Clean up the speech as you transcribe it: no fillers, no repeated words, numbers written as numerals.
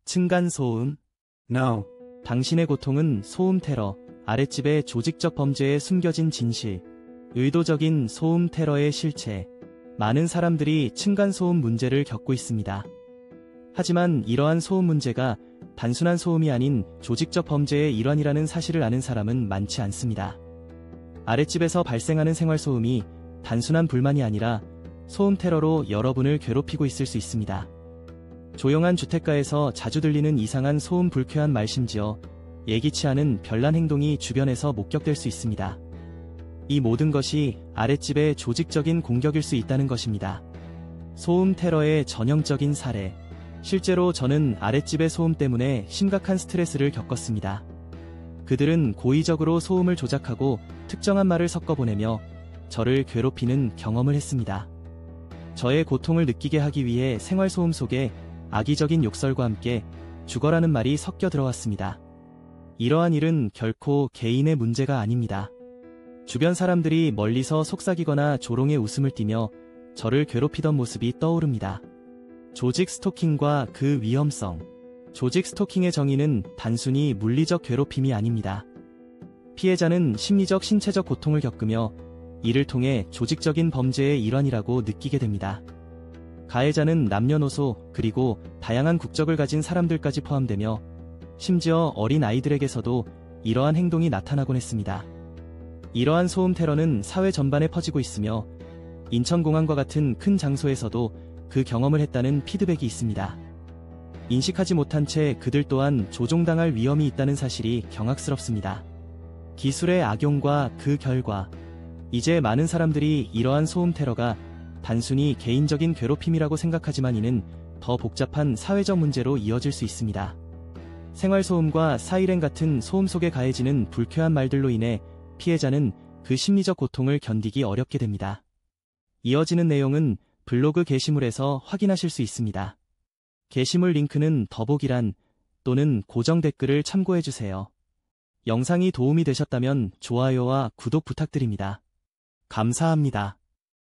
층간소음. No. 당신의 고통은 소음 테러, 아랫집의 조직적 범죄에 숨겨진 진실, 의도적인 소음 테러의 실체. 많은 사람들이 층간소음 문제를 겪고 있습니다. 하지만 이러한 소음 문제가 단순한 소음이 아닌 조직적 범죄의 일환이라는 사실을 아는 사람은 많지 않습니다. 아랫집에서 발생하는 생활소음이 단순한 불만이 아니라 소음 테러로 여러분을 괴롭히고 있을 수 있습니다. 조용한 주택가에서 자주 들리는 이상한 소음, 불쾌한 말, 심지어 예기치 않은 별난 행동이 주변에서 목격될 수 있습니다. 이 모든 것이 아랫집의 조직적인 공격일 수 있다는 것입니다. 소음 테러의 전형적인 사례. 실제로 저는 아랫집의 소음 때문에 심각한 스트레스를 겪었습니다. 그들은 고의적으로 소음을 조작하고 특정한 말을 섞어 보내며 저를 괴롭히는 경험을 했습니다. 저의 고통을 느끼게 하기 위해 생활소음 속에 악의적인 욕설과 함께 죽어라는 말이 섞여 들어왔습니다. 이러한 일은 결코 개인의 문제가 아닙니다. 주변 사람들이 멀리서 속삭이거나 조롱의 웃음을 띠며 저를 괴롭히던 모습이 떠오릅니다. 조직 스토킹과 그 위험성. 조직 스토킹의 정의는 단순히 물리적 괴롭힘이 아닙니다. 피해자는 심리적, 신체적 고통을 겪으며 이를 통해 조직적인 범죄의 일환이라고 느끼게 됩니다. 가해자는 남녀노소 그리고 다양한 국적을 가진 사람들까지 포함되며 심지어 어린 아이들에게서도 이러한 행동이 나타나곤 했습니다. 이러한 소음 테러는 사회 전반에 퍼지고 있으며 인천공항과 같은 큰 장소에서도 그 경험을 했다는 피드백이 있습니다. 인식하지 못한 채 그들 또한 조종당할 위험이 있다는 사실이 경악스럽습니다. 기술의 악용과 그 결과. 이제 많은 사람들이 이러한 소음 테러가 단순히 개인적인 괴롭힘이라고 생각하지만 이는 더 복잡한 사회적 문제로 이어질 수 있습니다. 생활소음과 사이렌 같은 소음 속에 가해지는 불쾌한 말들로 인해 피해자는 그 심리적 고통을 견디기 어렵게 됩니다. 이어지는 내용은 블로그 게시물에서 확인하실 수 있습니다. 게시물 링크는 더보기란 또는 고정 댓글을 참고해주세요. 영상이 도움이 되셨다면 좋아요와 구독 부탁드립니다. 감사합니다.